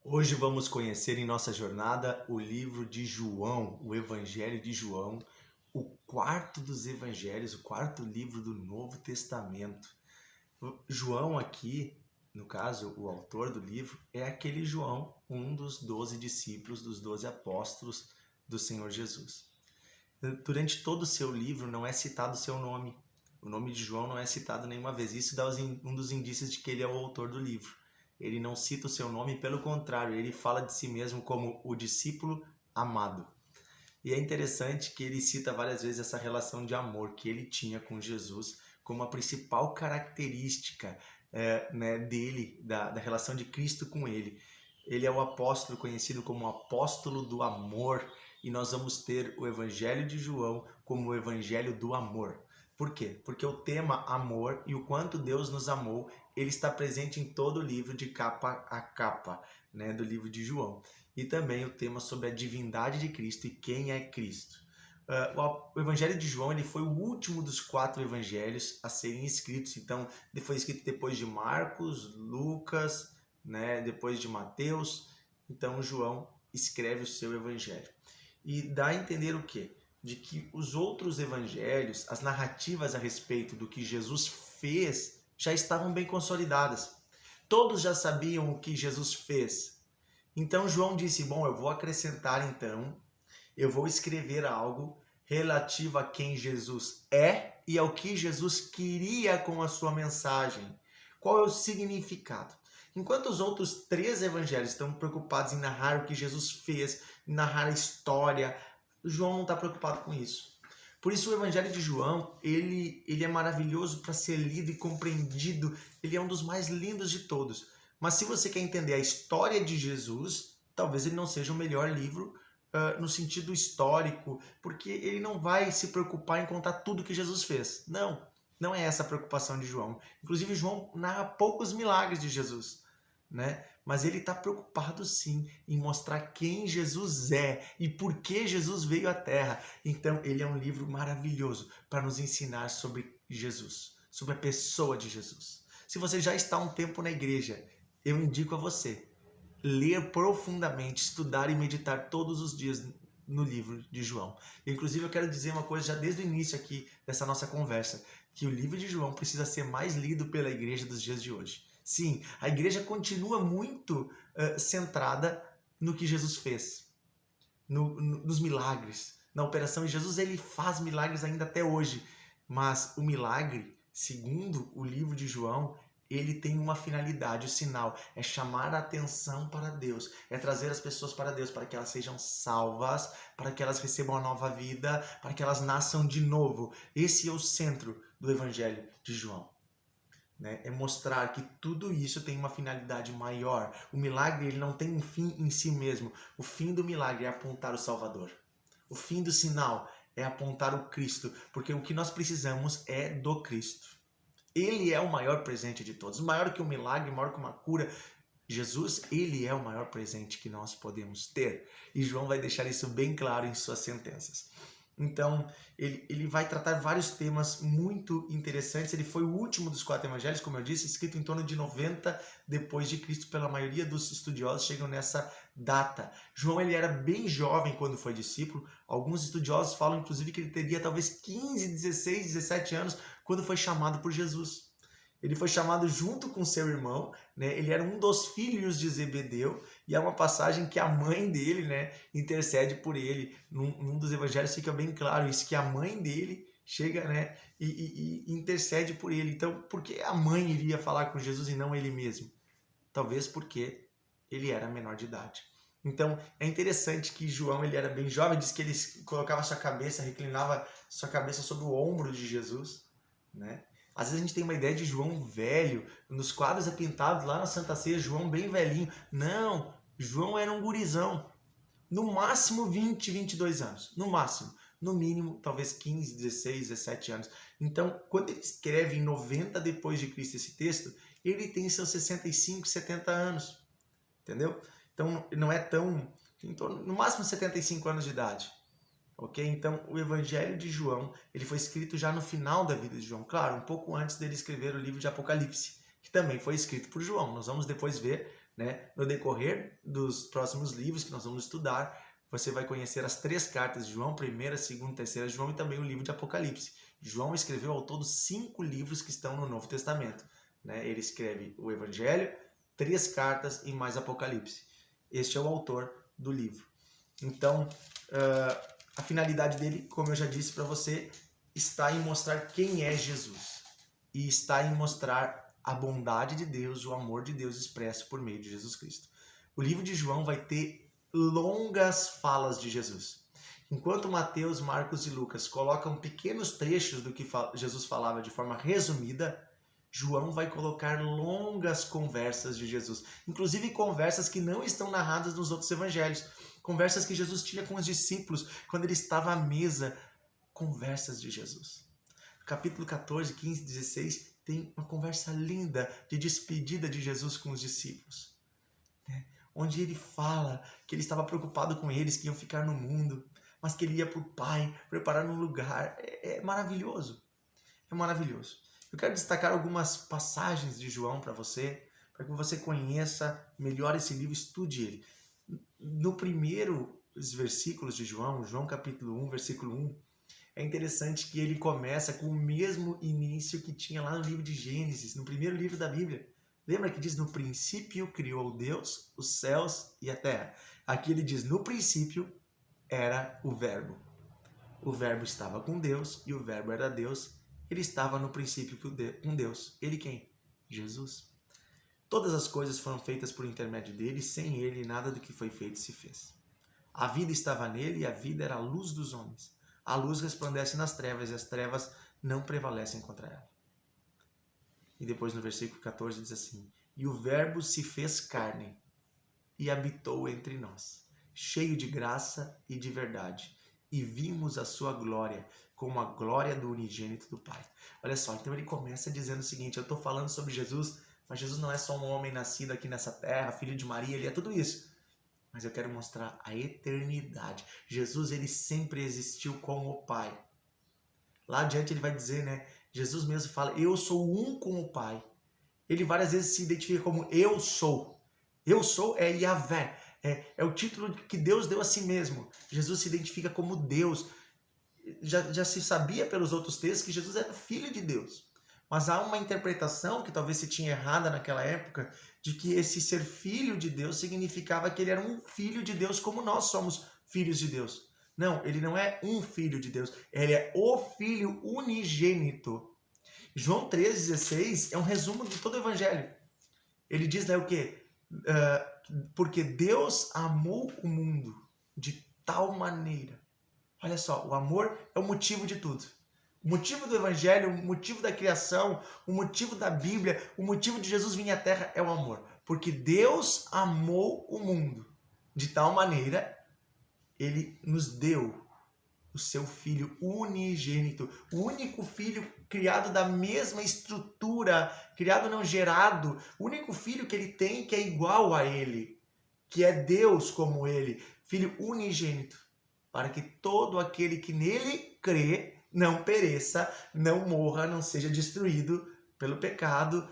Hoje vamos conhecer em nossa jornada o livro de João, o Evangelho de João, o quarto dos evangelhos, o quarto livro do Novo Testamento. João aqui, no caso, o autor do livro, é aquele João, um dos 12 discípulos, dos 12 apóstolos do Senhor Jesus. Durante todo o seu livro não é citado o seu nome. O nome de João não é citado nenhuma vez. Isso dá um dos indícios de que ele é o autor do livro. Ele não cita o seu nome, pelo contrário, ele fala de si mesmo como o discípulo amado. E é interessante que ele cita várias vezes essa relação de amor que ele tinha com Jesus como a principal característica dele, da relação de Cristo com ele. Ele é o apóstolo conhecido como o apóstolo do amor, e nós vamos ter o Evangelho de João como o Evangelho do amor. Por quê? Porque o tema amor e o quanto Deus nos amou, ele está presente em todo o livro de capa a capa, do livro de João. E também o tema sobre a divindade de Cristo e quem é Cristo. O Evangelho de João ele foi o último dos 4 evangelhos a serem escritos. Então, ele foi escrito depois de Marcos, Lucas, depois de Mateus. Então, João escreve o seu evangelho. E dá a entender o quê? De que os outros evangelhos, as narrativas a respeito do que Jesus fez, já estavam bem consolidadas. Todos já sabiam o que Jesus fez. Então João disse, bom, eu vou acrescentar então, eu vou escrever algo relativo a quem Jesus é e ao que Jesus queria com a sua mensagem. Qual é o significado? Enquanto os outros 3 evangelhos estão preocupados em narrar o que Jesus fez, em narrar a história, João não está preocupado com isso. Por isso o Evangelho de João, ele é maravilhoso para ser lido e compreendido. Ele é um dos mais lindos de todos. Mas se você quer entender a história de Jesus, talvez ele não seja o melhor livro no sentido histórico, porque ele não vai se preocupar em contar tudo que Jesus fez. Não é essa a preocupação de João. Inclusive, João narra poucos milagres de Jesus, mas ele está preocupado sim em mostrar quem Jesus é e por que Jesus veio à Terra. Então, ele é um livro maravilhoso para nos ensinar sobre Jesus, sobre a pessoa de Jesus. Se você já está há um tempo na igreja, eu indico a você ler profundamente, estudar e meditar todos os dias no livro de João. Inclusive, eu quero dizer uma coisa já desde o início aqui dessa nossa conversa, que o livro de João precisa ser mais lido pela igreja dos dias de hoje. Sim, a igreja continua muito centrada no que Jesus fez, nos milagres, na operação. E Jesus ele faz milagres ainda até hoje, mas o milagre, segundo o livro de João, ele tem uma finalidade, o sinal é chamar a atenção para Deus, é trazer as pessoas para Deus, para que elas sejam salvas, para que elas recebam a nova vida, para que elas nasçam de novo. Esse é o centro do Evangelho de João. É mostrar que tudo isso tem uma finalidade maior. O milagre ele não tem um fim em si mesmo. O fim do milagre é apontar o Salvador. O fim do sinal é apontar o Cristo, porque o que nós precisamos é do Cristo. Ele é o maior presente de todos, maior que um milagre, maior que uma cura. Jesus, ele é o maior presente que nós podemos ter. E João vai deixar isso bem claro em suas sentenças. Então, ele vai tratar vários temas muito interessantes. Ele foi o último dos 4 evangelhos, como eu disse, escrito em torno de 90 depois de Cristo, pela maioria dos estudiosos chegam nessa data. João ele era bem jovem quando foi discípulo. Alguns estudiosos falam, inclusive, que ele teria talvez 15, 16, 17 anos quando foi chamado por Jesus. Ele foi chamado junto com seu irmão, Ele era um dos filhos de Zebedeu, e é uma passagem que a mãe dele, intercede por ele. Num dos evangelhos fica bem claro isso, que a mãe dele chega, e intercede por ele. Então, por que a mãe iria falar com Jesus e não ele mesmo? Talvez porque ele era menor de idade. Então, é interessante que João ele era bem jovem, diz que ele colocava sua cabeça, reclinava sua cabeça sobre o ombro de Jesus, Às vezes a gente tem uma ideia de João velho, nos quadros é pintado lá na Santa Ceia, João bem velhinho. Não, João era um gurizão. No máximo 20, 22 anos. No máximo. No mínimo, talvez 15, 16, 17 anos. Então, quando ele escreve em 90 depois de Cristo esse texto, ele tem seus 65, 70 anos. Entendeu? Então, não é tão... no máximo 75 anos de idade. Ok? Então, o Evangelho de João, ele foi escrito já no final da vida de João. Claro, um pouco antes dele escrever o livro de Apocalipse, que também foi escrito por João. Nós vamos depois ver, né? No decorrer dos próximos livros que nós vamos estudar, você vai conhecer as 3 cartas de João, 1ª, 2ª, 3ª de João e também o livro de Apocalipse. João escreveu ao todo 5 livros que estão no Novo Testamento, né? Ele escreve o Evangelho, 3 cartas e mais Apocalipse. Este é o autor do livro. Então, a finalidade dele, como eu já disse para você, está em mostrar quem é Jesus. E está em mostrar a bondade de Deus, o amor de Deus expresso por meio de Jesus Cristo. O livro de João vai ter longas falas de Jesus. Enquanto Mateus, Marcos e Lucas colocam pequenos trechos do que Jesus falava de forma resumida, João vai colocar longas conversas de Jesus, inclusive conversas que não estão narradas nos outros evangelhos, conversas que Jesus tinha com os discípulos quando ele estava à mesa, conversas de Jesus. Capítulo 14, 15, 16 tem uma conversa linda de despedida de Jesus com os discípulos, né? Onde ele fala que ele estava preocupado com eles, que iam ficar no mundo, mas que ele ia para o Pai, preparar um lugar. É maravilhoso, é maravilhoso. Eu quero destacar algumas passagens de João para que você conheça melhor esse livro, estude ele. No primeiros versículos de João, João capítulo 1, versículo 1, é interessante que ele começa com o mesmo início que tinha lá no livro de Gênesis, no primeiro livro da Bíblia. Lembra que diz, no princípio criou Deus os céus e a terra. Aqui ele diz, no princípio era o Verbo. O Verbo estava com Deus e o Verbo era Deus. Ele estava no princípio com Deus. Ele quem? Jesus. Todas as coisas foram feitas por intermédio dele, sem ele nada do que foi feito se fez. A vida estava nele e a vida era a luz dos homens. A luz resplandece nas trevas e as trevas não prevalecem contra ela. E depois no versículo 14 diz assim, e o Verbo se fez carne e habitou entre nós, cheio de graça e de verdade. E vimos a sua glória, como a glória do unigênito do Pai. Olha só, então ele começa dizendo o seguinte, eu estou falando sobre Jesus, mas Jesus não é só um homem nascido aqui nessa terra, filho de Maria, ele é tudo isso. Mas eu quero mostrar a eternidade. Jesus, ele sempre existiu com o Pai. Lá adiante ele vai dizer, né? Jesus mesmo fala, eu sou um com o Pai. Ele várias vezes se identifica como eu sou. Eu sou é Yahvé. É o título que Deus deu a si mesmo. Jesus se identifica como Deus. Já se sabia pelos outros textos que Jesus era filho de Deus. Mas há uma interpretação que talvez se tinha errada naquela época, de que esse ser filho de Deus significava que ele era um filho de Deus como nós somos filhos de Deus. Não, ele não é um filho de Deus, ele é o filho unigênito. João 13,16 é um resumo de todo o evangelho. Ele diz lá o quê? Porque Deus amou o mundo de tal maneira. Olha só, o amor é o motivo de tudo. O motivo do evangelho, o motivo da criação, o motivo da Bíblia, o motivo de Jesus vir à Terra é o amor. Porque Deus amou o mundo de tal maneira, ele nos deu o seu filho unigênito, o único filho criado da mesma estrutura, criado não gerado, o único filho que ele tem que é igual a ele, que é Deus como ele, filho unigênito, para que todo aquele que nele crê não pereça, não morra, não seja destruído pelo pecado,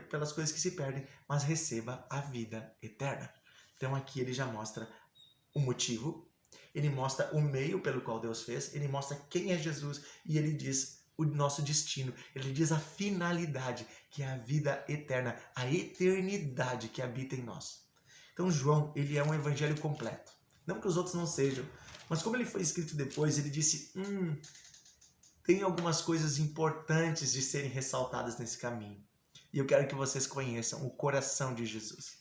pelas coisas que se perdem, mas receba a vida eterna. Então aqui ele já mostra o motivo, ele mostra o meio pelo qual Deus fez, ele mostra quem é Jesus e ele diz o nosso destino, ele diz a finalidade, que é a vida eterna, a eternidade que habita em nós. Então João, ele é um evangelho completo. Não que os outros não sejam, mas como ele foi escrito depois, ele disse, tem algumas coisas importantes de serem ressaltadas nesse caminho. E eu quero que vocês conheçam o coração de Jesus.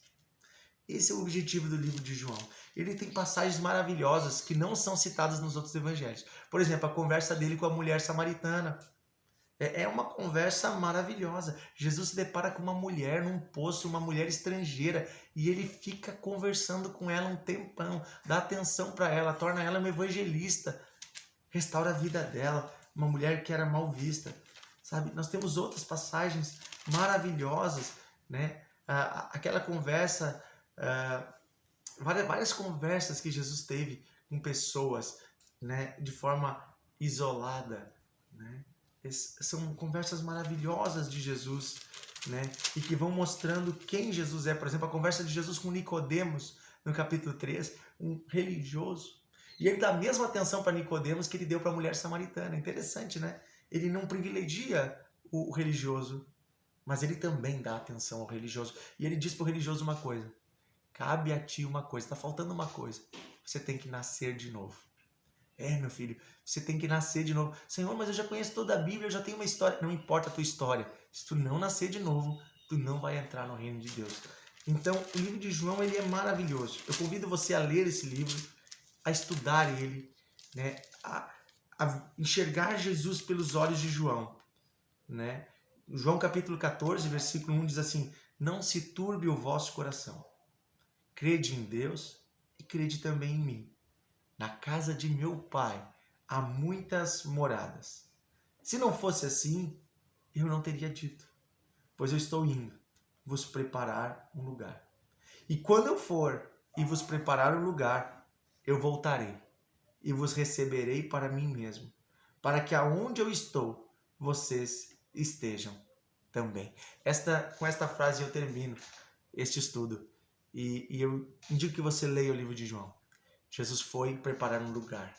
Esse é o objetivo do livro de João. Ele tem passagens maravilhosas que não são citadas nos outros evangelhos. Por exemplo, a conversa dele com a mulher samaritana. É uma conversa maravilhosa. Jesus se depara com uma mulher num poço, uma mulher estrangeira, e ele fica conversando com ela um tempão, dá atenção para ela, torna ela uma evangelista, restaura a vida dela, uma mulher que era mal vista. Sabe? Nós temos outras passagens maravilhosas, né? Aquela conversa, várias conversas que Jesus teve com pessoas, né? De forma isolada, né? São conversas maravilhosas de Jesus, né? E que vão mostrando quem Jesus é. Por exemplo, a conversa de Jesus com Nicodemos, no capítulo 3, um religioso. E ele dá a mesma atenção para Nicodemos que ele deu para a mulher samaritana. Interessante, né? Ele não privilegia o religioso, mas ele também dá atenção ao religioso. E ele diz para o religioso uma coisa: cabe a ti uma coisa, está faltando uma coisa. Você tem que nascer de novo. Meu filho, você tem que nascer de novo. Senhor, mas eu já conheço toda a Bíblia, eu já tenho uma história. Não importa a tua história. Se tu não nascer de novo, tu não vai entrar no reino de Deus. Então, o livro de João, ele é maravilhoso. Eu convido você a ler esse livro, a estudar ele, né? A enxergar Jesus pelos olhos de João, né? João capítulo 14, versículo 1 diz assim: não se turbe o vosso coração. Crede em Deus e crede também em mim. Na casa de meu pai há muitas moradas. Se não fosse assim, eu não teria dito, pois eu estou indo vos preparar um lugar. E quando eu for e vos preparar um lugar, eu voltarei e vos receberei para mim mesmo, para que aonde eu estou, vocês estejam também. Com esta frase eu termino este estudo. E eu indico que você leia o livro de João. Jesus foi preparar um lugar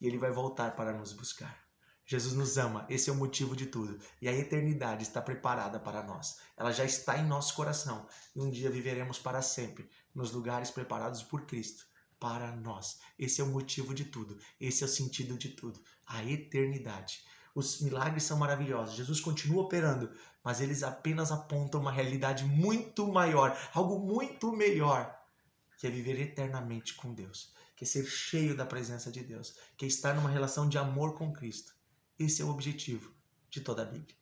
e ele vai voltar para nos buscar. Jesus nos ama, esse é o motivo de tudo. E a eternidade está preparada para nós. Ela já está em nosso coração. E um dia viveremos para sempre nos lugares preparados por Cristo para nós. Esse é o motivo de tudo. Esse é o sentido de tudo. A eternidade. Os milagres são maravilhosos. Jesus continua operando, mas eles apenas apontam uma realidade muito maior, algo muito melhor, que é viver eternamente com Deus, que é ser cheio da presença de Deus, que é estar numa relação de amor com Cristo. Esse é o objetivo de toda a Bíblia.